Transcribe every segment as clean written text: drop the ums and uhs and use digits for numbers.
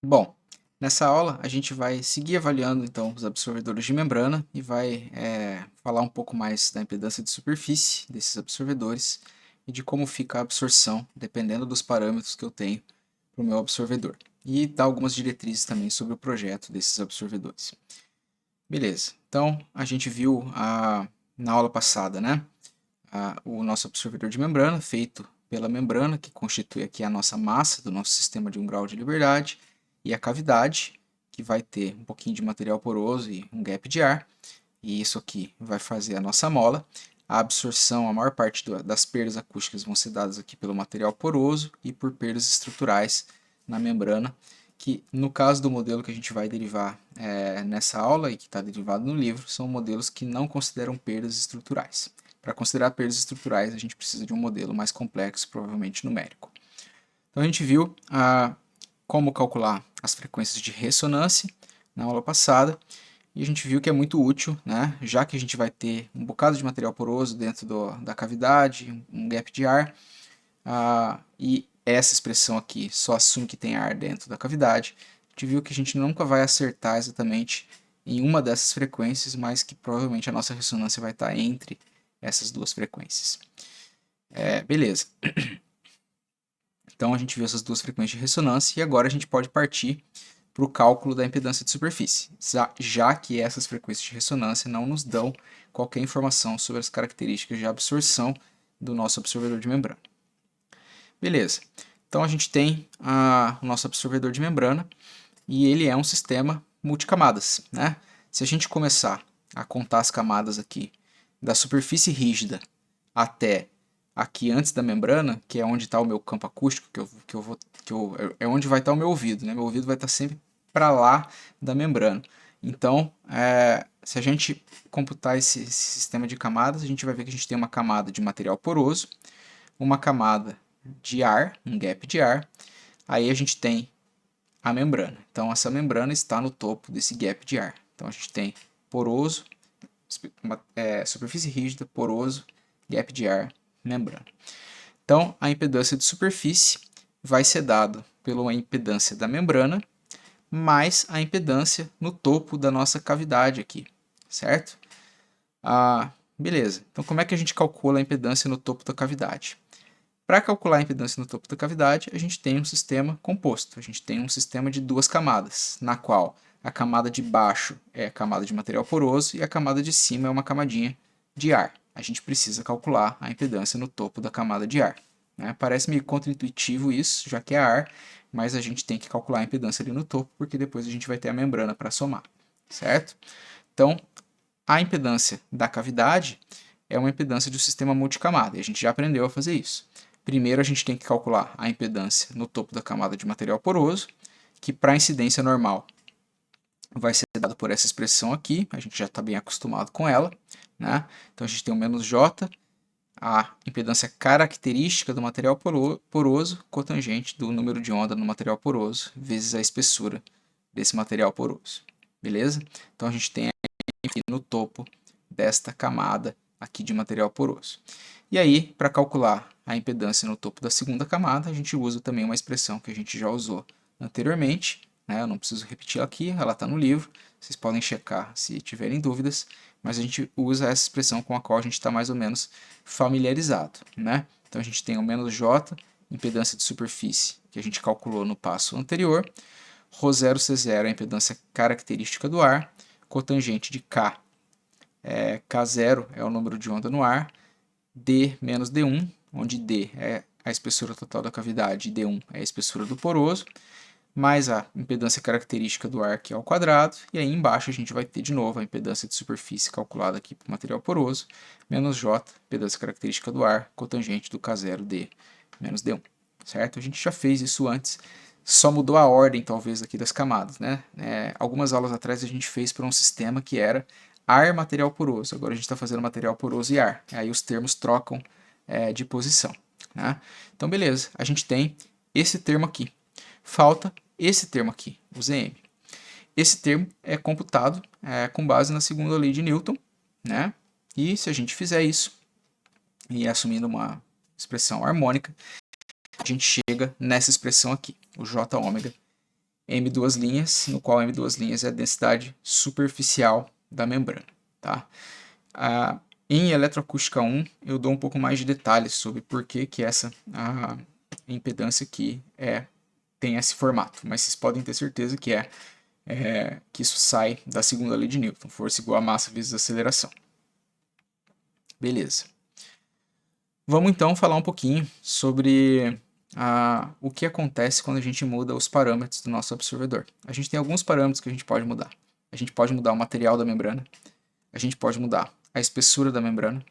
Bom, nessa aula a gente vai seguir avaliando então os absorvedores de membrana e vai falar um pouco mais da impedância de superfície desses absorvedores e de como fica a absorção, dependendo dos parâmetros que eu tenho para o meu absorvedor. E dar algumas diretrizes também sobre o projeto desses absorvedores. Beleza, então a gente viu na aula passada, né, o nosso absorvedor de membrana, feito pela membrana, que constitui aqui a nossa massa do nosso sistema de 1 grau de liberdade, e a cavidade, que vai ter um pouquinho de material poroso e um gap de ar, e isso aqui vai fazer a nossa mola. A absorção, a maior parte das perdas acústicas vão ser dadas aqui pelo material poroso e por perdas estruturais na membrana, que no caso do modelo que a gente vai derivar nessa aula e que está derivado no livro, são modelos que não consideram perdas estruturais. Para considerar perdas estruturais, a gente precisa de um modelo mais complexo, provavelmente numérico. Então a gente viu como calcular as frequências de ressonância na aula passada, e a gente viu que é muito útil, né? Já que a gente vai ter um bocado de material poroso dentro da cavidade, um gap de ar, e essa expressão aqui só assume que tem ar dentro da cavidade. A gente viu que a gente nunca vai acertar exatamente em uma dessas frequências, mas que provavelmente a nossa ressonância vai estar entre essas duas frequências. Beleza. Então a gente viu essas duas frequências de ressonância e agora a gente pode partir para o cálculo da impedância de superfície, já que essas frequências de ressonância não nos dão qualquer informação sobre as características de absorção do nosso absorvedor de membrana. Beleza, então a gente tem o nosso absorvedor de membrana e ele é um sistema multicamadas, né? Se a gente começar a contar as camadas aqui da superfície rígida até aqui antes da membrana, que é onde está o meu campo acústico, é onde vai estar o meu ouvido, né? Meu ouvido vai estar sempre para lá da membrana. Então, se a gente computar esse sistema de camadas, a gente vai ver que a gente tem uma camada de material poroso, uma camada de ar, um gap de ar, aí a gente tem a membrana. Então, essa membrana está no topo desse gap de ar. Então, a gente tem poroso, superfície rígida, poroso, gap de ar, membrana. Então, a impedância de superfície vai ser dada pela impedância da membrana mais a impedância no topo da nossa cavidade aqui, certo? Beleza. Então, como é que a gente calcula a impedância no topo da cavidade? Para calcular a impedância no topo da cavidade, a gente tem um sistema composto. A gente tem um sistema de duas camadas, na qual a camada de baixo é a camada de material poroso e a camada de cima é uma camadinha de ar. A gente precisa calcular a impedância no topo da camada de ar. Né? Parece meio contraintuitivo isso, já que é ar, mas a gente tem que calcular a impedância ali no topo, porque depois a gente vai ter a membrana para somar, certo? Então, a impedância da cavidade é uma impedância do sistema multicamada, e a gente já aprendeu a fazer isso. Primeiro a gente tem que calcular a impedância no topo da camada de material poroso, que para incidência normal vai ser dado por essa expressão aqui, a gente já está bem acostumado com ela, né? Então a gente tem o menos J, a impedância característica do material poroso, cotangente do número de onda no material poroso, vezes a espessura desse material poroso, beleza? Então a gente tem aqui no topo desta camada aqui de material poroso. E aí, para calcular a impedância no topo da segunda camada, a gente usa também uma expressão que a gente já usou anteriormente, né? Eu não preciso repetir aqui, ela está no livro, vocês podem checar se tiverem dúvidas, mas a gente usa essa expressão com a qual a gente está mais ou menos familiarizado, né? Então a gente tem o menos J, impedância de superfície, que a gente calculou no passo anterior, ρ0, C0 é a impedância característica do ar, cotangente de K, K0 é o número de onda no ar, D menos D1, onde D é a espessura total da cavidade e D1 é a espessura do poroso, mais a impedância característica do ar, que é ao quadrado, e aí embaixo a gente vai ter de novo a impedância de superfície calculada aqui para o material poroso, menos J, impedância característica do ar, cotangente do K0D menos D1, certo? A gente já fez isso antes, só mudou a ordem, talvez, aqui das camadas, né? Algumas aulas atrás a gente fez para um sistema que era ar, material poroso, agora a gente está fazendo material poroso e ar, aí os termos trocam de posição, né? Então, beleza, a gente tem esse termo aqui, falta esse termo aqui, o Zm. Esse termo é computado com base na segunda lei de Newton, né? E se a gente fizer isso, e assumindo uma expressão harmônica, a gente chega nessa expressão aqui, o J ômega, M duas linhas, no qual M duas linhas é a densidade superficial da membrana, tá? Em eletroacústica 1, eu dou um pouco mais de detalhes sobre por que essa impedância aqui tem esse formato, mas vocês podem ter certeza que que isso sai da segunda lei de Newton, força igual a massa vezes aceleração. Beleza. Vamos então falar um pouquinho sobre o que acontece quando a gente muda os parâmetros do nosso absorvedor. A gente tem alguns parâmetros que a gente pode mudar. A gente pode mudar o material da membrana, a gente pode mudar a espessura da membrana,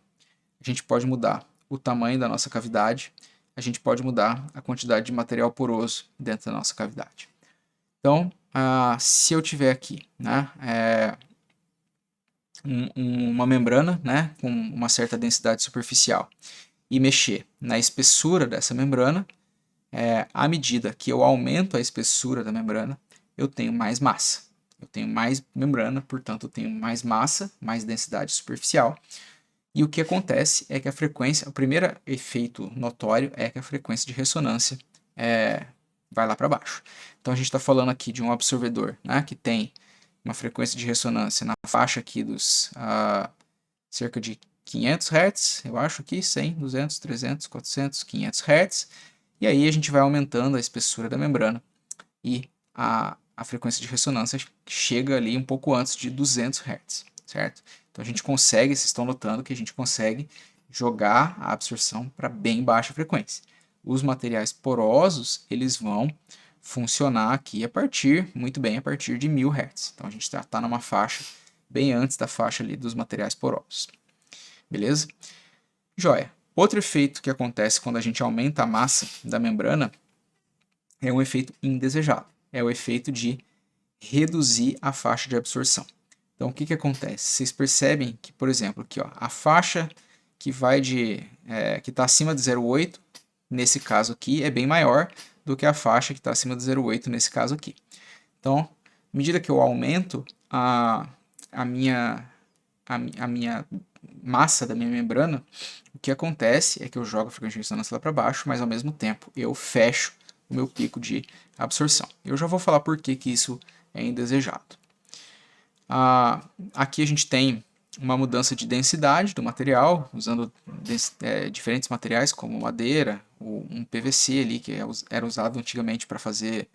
a gente pode mudar o tamanho da nossa cavidade, a gente pode mudar a quantidade de material poroso dentro da nossa cavidade. Então, se eu tiver aqui, né, uma membrana, né, com uma certa densidade superficial e mexer na espessura dessa membrana, à medida que eu aumento a espessura da membrana, eu tenho mais massa. Eu tenho mais membrana, portanto eu tenho mais massa, mais densidade superficial. E o que acontece é que a frequência, o primeiro efeito notório é que a frequência de ressonância vai lá para baixo. Então a gente está falando aqui de um absorvedor, né, que tem uma frequência de ressonância na faixa aqui dos cerca de 500 Hz, eu acho aqui, 100, 200, 300, 400, 500 Hz. E aí a gente vai aumentando a espessura da membrana e a frequência de ressonância chega ali um pouco antes de 200 Hz, certo? Então a gente consegue, vocês estão notando que a gente consegue jogar a absorção para bem baixa frequência. Os materiais porosos, eles vão funcionar aqui muito bem, a partir de 1000 Hz. Então a gente está numa faixa bem antes da faixa ali dos materiais porosos. Beleza? Joia. Outro efeito que acontece quando a gente aumenta a massa da membrana é um efeito indesejado. É o efeito de reduzir a faixa de absorção. Então, o que acontece? Vocês percebem que, por exemplo, aqui, ó, a faixa que vai que está acima de 0,8, nesse caso aqui, é bem maior do que a faixa que está acima de 0,8 nesse caso aqui. Então, à medida que eu aumento a minha massa da minha membrana, o que acontece é que eu jogo a frequência de ressonância lá para baixo, mas ao mesmo tempo eu fecho o meu pico de absorção. Eu já vou falar por que isso é indesejado. Aqui a gente tem uma mudança de densidade do material, usando diferentes materiais como madeira, ou um PVC ali, que era usado antigamente para fazer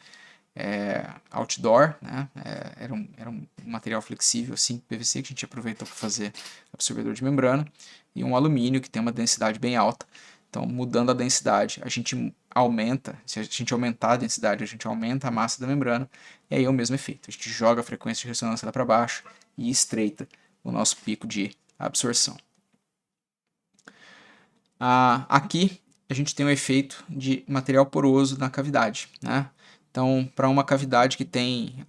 outdoor, né? Era um material flexível, assim, PVC, que a gente aproveitou para fazer absorvedor de membrana, e um alumínio que tem uma densidade bem alta. Então, mudando a densidade, a gente aumenta, se a gente aumentar a densidade, a gente aumenta a massa da membrana, e aí é o mesmo efeito. A gente joga a frequência de ressonância lá para baixo e estreita o nosso pico de absorção. Aqui a gente tem o efeito de material poroso na cavidade, né? Então, para uma cavidade que tem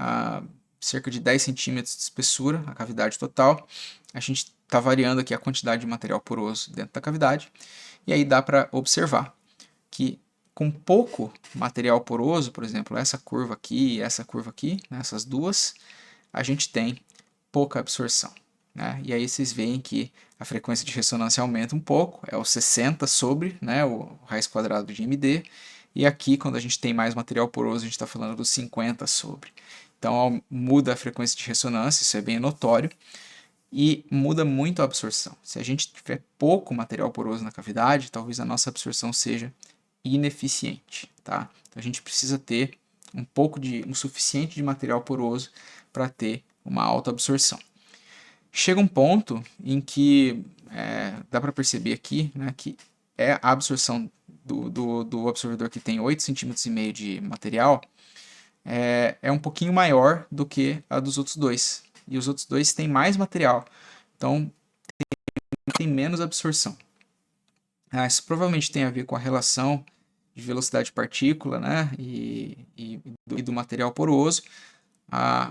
cerca de 10 centímetros de espessura, a cavidade total, a gente está variando aqui a quantidade de material poroso dentro da cavidade, e aí dá para observar que com pouco material poroso, por exemplo, essa curva aqui e essa curva aqui, né, essas duas, a gente tem pouca absorção, né? E aí vocês veem que a frequência de ressonância aumenta um pouco, é o 60 sobre, né, o raiz quadrado de MD, e aqui, quando a gente tem mais material poroso, a gente está falando dos 50 sobre. Então, muda a frequência de ressonância, isso é bem notório, e muda muito a absorção. Se a gente tiver pouco material poroso na cavidade, talvez a nossa absorção seja ineficiente, tá? Então, a gente precisa ter um suficiente de material poroso para ter uma alta absorção. Chega um ponto em que dá para perceber aqui, né, que a absorção do absorvedor que tem 8,5 cm de material é um pouquinho maior do que a dos outros dois. E os outros dois têm mais material, então tem menos absorção. Isso provavelmente tem a ver com a relação de velocidade de partícula, né, e do material poroso,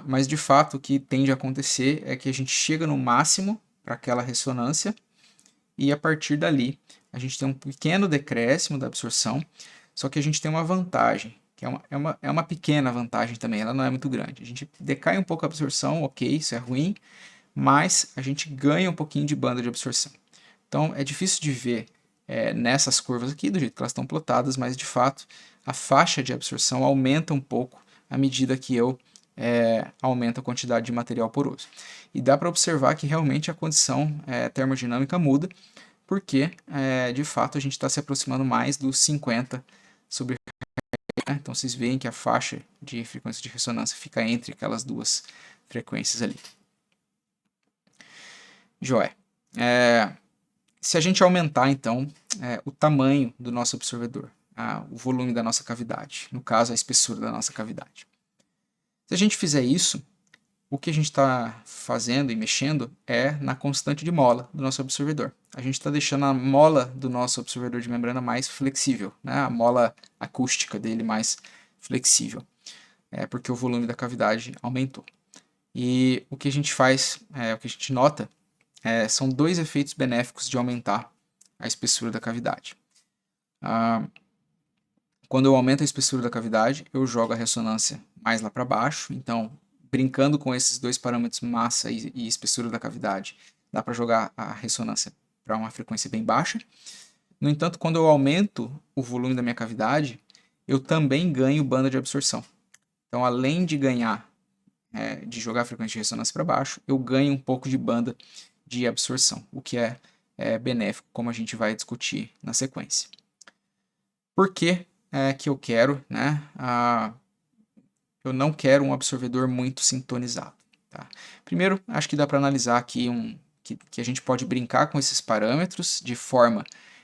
mas de fato o que tende a acontecer é que a gente chega no máximo para aquela ressonância e a partir dali a gente tem um pequeno decréscimo da absorção, só que a gente tem uma vantagem, que é uma pequena vantagem também, ela não é muito grande. A gente decai um pouco a absorção, ok, isso é ruim, mas a gente ganha um pouquinho de banda de absorção. Então é difícil de ver nessas curvas aqui, do jeito que elas estão plotadas, mas de fato a faixa de absorção aumenta um pouco à medida que eu aumento a quantidade de material poroso. E dá para observar que realmente a condição termodinâmica muda, porque de fato a gente está se aproximando mais dos 50 sobre. Então vocês veem que a faixa de frequência de ressonância fica entre aquelas duas frequências ali. Joia. Se a gente aumentar então o tamanho do nosso absorvedor, o volume da nossa cavidade, no caso a espessura da nossa cavidade. Se a gente fizer isso, o que a gente está fazendo e mexendo é na constante de mola do nosso absorvedor. A gente está deixando a mola do nosso absorvedor de membrana mais flexível, né? A mola acústica dele mais flexível, porque o volume da cavidade aumentou. E o que a gente faz, o que a gente nota, são dois efeitos benéficos de aumentar a espessura da cavidade. Quando eu aumento a espessura da cavidade, eu jogo a ressonância mais lá para baixo, então brincando com esses dois parâmetros, massa e espessura da cavidade, dá para jogar a ressonância para uma frequência bem baixa. No entanto, quando eu aumento o volume da minha cavidade, eu também ganho banda de absorção. Então, além de ganhar, de jogar a frequência de ressonância para baixo, eu ganho um pouco de banda de absorção, o que é benéfico, como a gente vai discutir na sequência. Por que que eu quero, né? Eu não quero um absorvedor muito sintonizado. Tá? Primeiro, acho que dá para analisar aqui que a gente pode brincar com esses parâmetros de forma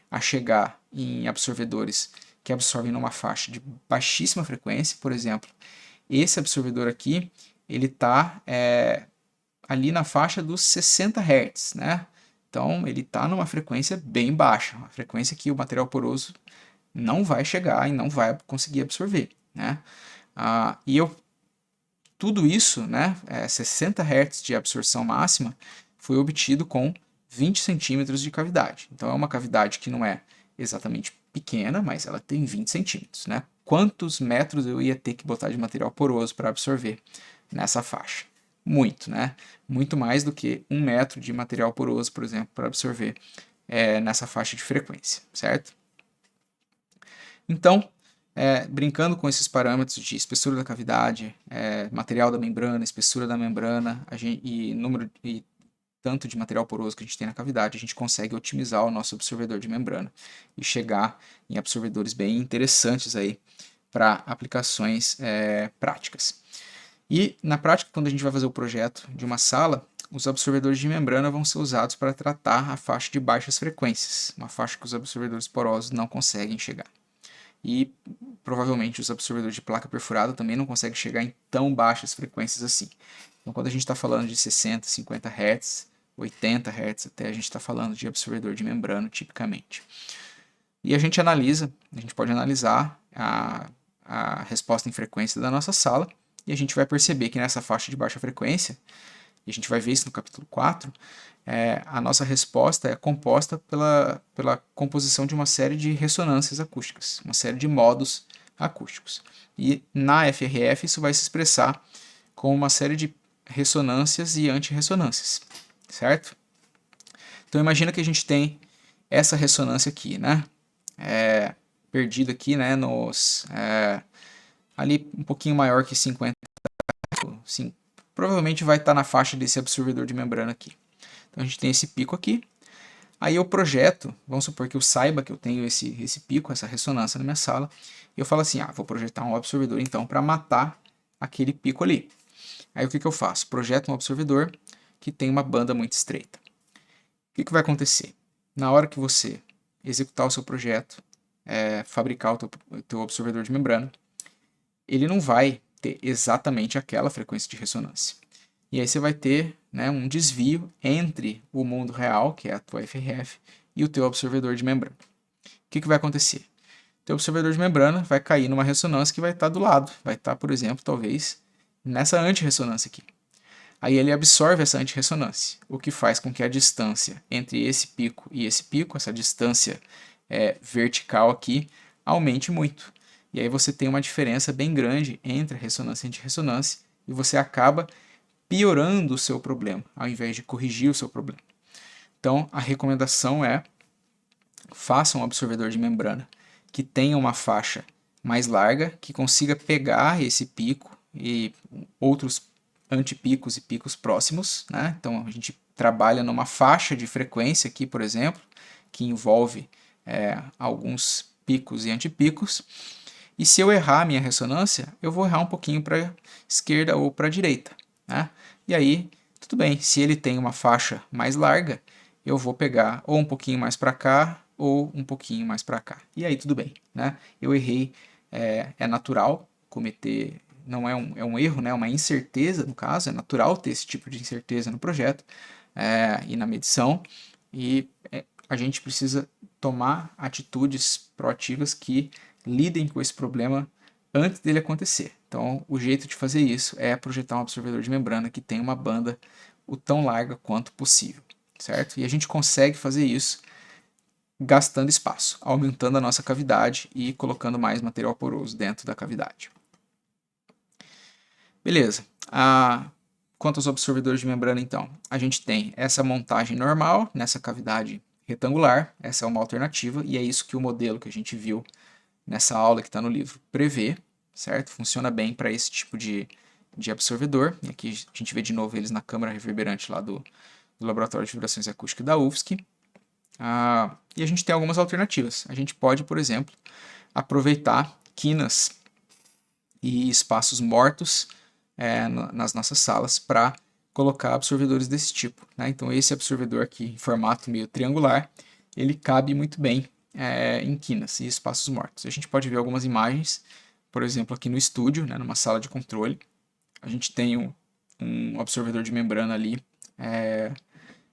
a chegar em absorvedores que absorvem numa faixa de baixíssima frequência. Por exemplo, esse absorvedor aqui, ele está ali na faixa dos 60 Hz, né? Então, ele está numa frequência bem baixa, uma frequência que o material poroso não vai chegar e não vai conseguir absorver, né? Tudo isso, né, 60 Hz de absorção máxima, foi obtido com 20 centímetros de cavidade. Então é uma cavidade que não é exatamente pequena, mas ela tem 20 centímetros, né? Quantos metros eu ia ter que botar de material poroso para absorver nessa faixa? Muito, né? Muito mais do que 1 metro de material poroso, por exemplo, para absorver nessa faixa de frequência, certo? Então, brincando com esses parâmetros de espessura da cavidade, material da membrana, espessura da membrana e número e tanto de material poroso que a gente tem na cavidade, a gente consegue otimizar o nosso absorvedor de membrana e chegar em absorvedores bem interessantes aí para aplicações práticas. E na prática, quando a gente vai fazer o projeto de uma sala, os absorvedores de membrana vão ser usados para tratar a faixa de baixas frequências, uma faixa que os absorvedores porosos não conseguem chegar. E provavelmente os absorvedores de placa perfurada também não conseguem chegar em tão baixas frequências assim. Então, quando a gente está falando de 60, 50 Hz, 80 Hz até, a gente está falando de absorvedor de membrana tipicamente. E a gente pode analisar a resposta em frequência da nossa sala, e a gente vai perceber que nessa faixa de baixa frequência, e a gente vai ver isso no capítulo 4, a nossa resposta é composta pela composição de uma série de ressonâncias acústicas, uma série de modos acústicos. E na FRF isso vai se expressar com uma série de ressonâncias e antirressonâncias, certo? Então imagina que a gente tem essa ressonância aqui, né? Perdida aqui, né? Ali um pouquinho maior que 50, sim, provavelmente vai estar na faixa desse absorvedor de membrana aqui. Então a gente tem esse pico aqui. Aí eu projeto, vamos supor que eu saiba que eu tenho esse pico, essa ressonância na minha sala, e eu falo assim, vou projetar um absorvedor então para matar aquele pico ali. Aí o que eu faço? Projeto um absorvedor que tem uma banda muito estreita. O que vai acontecer? Na hora que você executar o seu projeto, fabricar o teu absorvedor de membrana, ele não vai ter exatamente aquela frequência de ressonância. E aí você vai ter, né, um desvio entre o mundo real, que é a tua FRF, e o teu absorvedor de membrana. O que vai acontecer? O teu absorvedor de membrana vai cair numa ressonância que vai estar do lado. Vai estar, por exemplo, talvez nessa antirressonância aqui. Aí ele absorve essa antirressonância, o que faz com que a distância entre esse pico e esse pico, essa distância vertical aqui, aumente muito. E aí você tem uma diferença bem grande entre a ressonância e a antirressonância, e você acaba piorando o seu problema, ao invés de corrigir o seu problema. Então, a recomendação é: faça um absorvedor de membrana que tenha uma faixa mais larga, que consiga pegar esse pico e outros antipicos e picos próximos, né? Então a gente trabalha numa faixa de frequência aqui, por exemplo, que envolve alguns picos e antipicos. E se eu errar a minha ressonância, eu vou errar um pouquinho para a esquerda ou para a direita, né? E aí, tudo bem, se ele tem uma faixa mais larga, eu vou pegar ou um pouquinho mais para cá ou um pouquinho mais para cá. E aí tudo bem, né? Eu errei, é natural cometer, não é um erro, né? É uma incerteza no caso, é natural ter esse tipo de incerteza no projeto e na medição, e a gente precisa tomar atitudes proativas que lidem com esse problema antes dele acontecer. Então, o jeito de fazer isso é projetar um absorvedor de membrana que tenha uma banda o tão larga quanto possível, certo? E a gente consegue fazer isso gastando espaço, aumentando a nossa cavidade e colocando mais material poroso dentro da cavidade. Beleza. Quanto aos absorvedores de membrana, então, a gente tem essa montagem normal nessa cavidade retangular, essa é uma alternativa, e é isso que o modelo que a gente viu nessa aula que está no livro prevê, certo? Funciona bem para esse tipo de absorvedor, e aqui a gente vê de novo eles na câmara reverberante lá do Laboratório de Vibrações Acústicas da UFSC. E a gente tem algumas alternativas. A gente pode, por exemplo, aproveitar quinas e espaços mortos nas nossas salas para colocar absorvedores desse tipo, né? Então esse absorvedor aqui em formato meio triangular, ele cabe muito bem em quinas e espaços mortos. A gente pode ver algumas imagens, por exemplo aqui no estúdio, né, numa sala de controle, a gente tem um absorvedor de membrana ali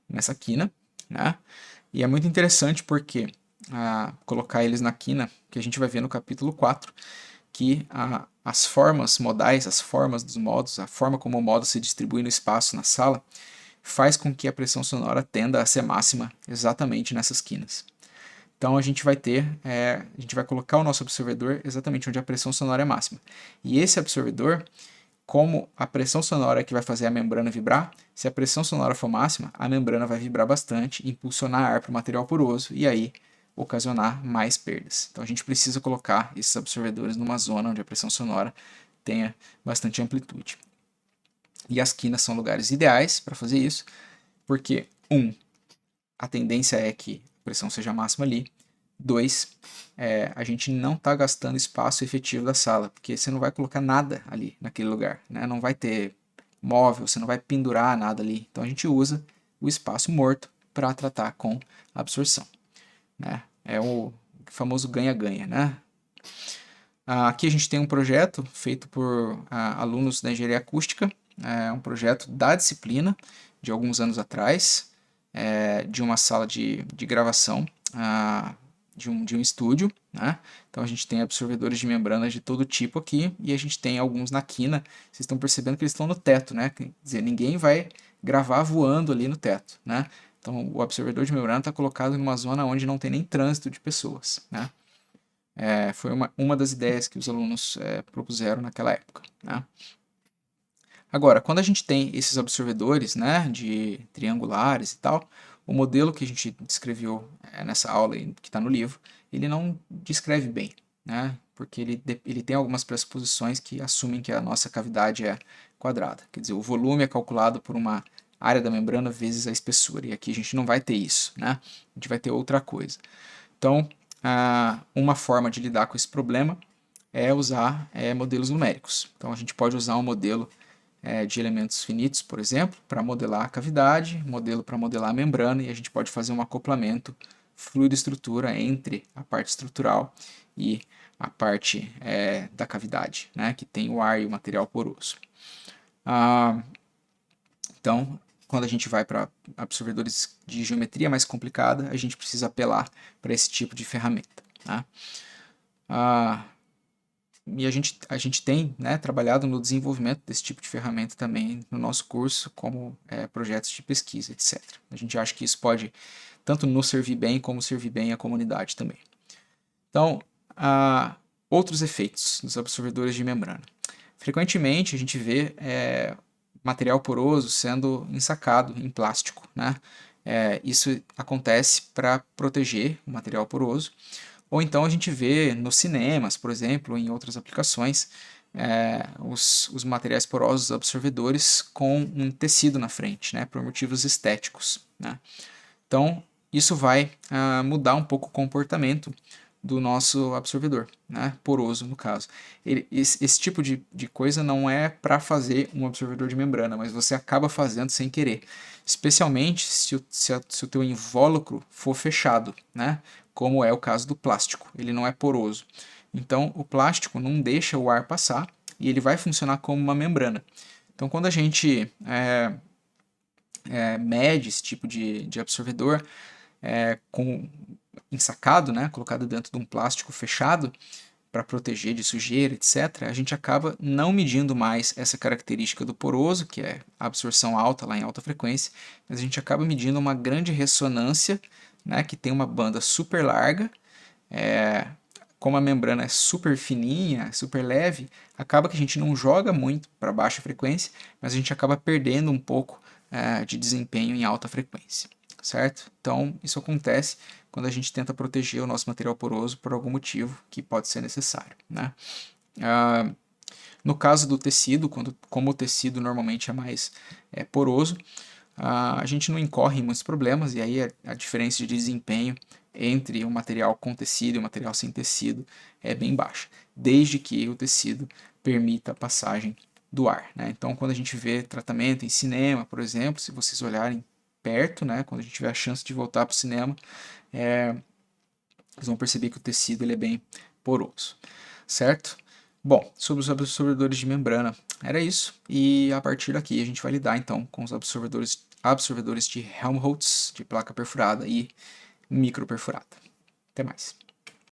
nessa quina, né? E é muito interessante porque colocar eles na quina, que a gente vai ver no capítulo 4, que as formas modais, as formas dos modos, a forma como o modo se distribui no espaço na sala, faz com que a pressão sonora tenda a ser máxima exatamente nessas quinas. Então a gente vai a gente vai colocar o nosso absorvedor exatamente onde a pressão sonora é máxima. E esse absorvedor, como a pressão sonora que vai fazer a membrana vibrar, se a pressão sonora for máxima, a membrana vai vibrar bastante, impulsionar ar para o material poroso e aí ocasionar mais perdas. Então a gente precisa colocar esses absorvedores numa zona onde a pressão sonora tenha bastante amplitude. E as quinas são lugares ideais para fazer isso, porque a tendência é que a pressão seja máxima ali. 2, a gente não está gastando espaço efetivo da sala, porque você não vai colocar nada ali naquele lugar, né? Não vai ter móvel, você não vai pendurar nada ali. Então a gente usa o espaço morto para tratar com absorção, né? É o famoso ganha-ganha, né? Aqui a gente tem um projeto feito por alunos da engenharia acústica, um projeto da disciplina de alguns anos atrás, de uma sala de gravação de um estúdio, né? Então a gente tem absorvedores de membranas de todo tipo aqui e a gente tem alguns na quina. Vocês estão percebendo que eles estão no teto, né? Quer dizer, ninguém vai gravar voando ali no teto, né? Então o absorvedor de membrana está colocado numa zona onde não tem nem trânsito de pessoas, né? Foi uma das ideias que os alunos propuseram naquela época, né? Agora, quando a gente tem esses absorvedores, né, de triangulares e tal, o modelo que a gente descreveu nessa aula que está no livro, ele não descreve bem, né, porque ele tem algumas pressuposições que assumem que a nossa cavidade é quadrada. Quer dizer, o volume é calculado por uma área da membrana vezes a espessura, e aqui a gente não vai ter isso, né, a gente vai ter outra coisa. Então, uma forma de lidar com esse problema é usar modelos numéricos. Então, a gente pode usar um modelo de elementos finitos, por exemplo, para modelar a cavidade, modelo para modelar a membrana, e a gente pode fazer um acoplamento fluido-estrutura entre a parte estrutural e a parte da cavidade, né, que tem o ar e o material poroso. Então, quando a gente vai para absorvedores de geometria mais complicada, a gente precisa apelar para esse tipo de ferramenta, tá? E a gente tem, né, trabalhado no desenvolvimento desse tipo de ferramenta também no nosso curso, como projetos de pesquisa, etc. A gente acha que isso pode tanto nos servir bem, como servir bem à comunidade também. Então, outros efeitos dos absorvedores de membrana. Frequentemente a gente vê material poroso sendo ensacado em plástico, né? Isso acontece para proteger o material poroso. Ou então a gente vê nos cinemas, por exemplo, ou em outras aplicações, os materiais porosos absorvedores com um tecido na frente, né, por motivos estéticos, né. Então, isso vai mudar um pouco o comportamento do nosso absorvedor, né, poroso no caso. Esse tipo de coisa não é para fazer um absorvedor de membrana, mas você acaba fazendo sem querer, especialmente se o teu invólucro for fechado, né, como é o caso do plástico, ele não é poroso. Então, o plástico não deixa o ar passar e ele vai funcionar como uma membrana. Então, quando a gente mede esse tipo de absorvedor ensacado, né, colocado dentro de um plástico fechado para proteger de sujeira, etc., a gente acaba não medindo mais essa característica do poroso, que é a absorção alta lá em alta frequência, mas a gente acaba medindo uma grande ressonância, né, que tem uma banda super larga, como a membrana é super fininha, super leve, acaba que a gente não joga muito para baixa frequência, mas a gente acaba perdendo um pouco de desempenho em alta frequência, certo? Então, isso acontece quando a gente tenta proteger o nosso material poroso por algum motivo que pode ser necessário, né? No caso do tecido, como o tecido normalmente é mais poroso, a gente não incorre em muitos problemas, e aí a diferença de desempenho entre o material com tecido e o material sem tecido é bem baixa, desde que o tecido permita a passagem do ar, né? Então, quando a gente vê tratamento em cinema, por exemplo, se vocês olharem perto, né, quando a gente tiver a chance de voltar para o cinema, vocês vão perceber que o tecido ele é bem poroso, certo? Bom, sobre os absorvedores de membrana, era isso. E a partir daqui a gente vai lidar então com os absorvedores de Helmholtz, de placa perfurada e microperfurada. Até mais.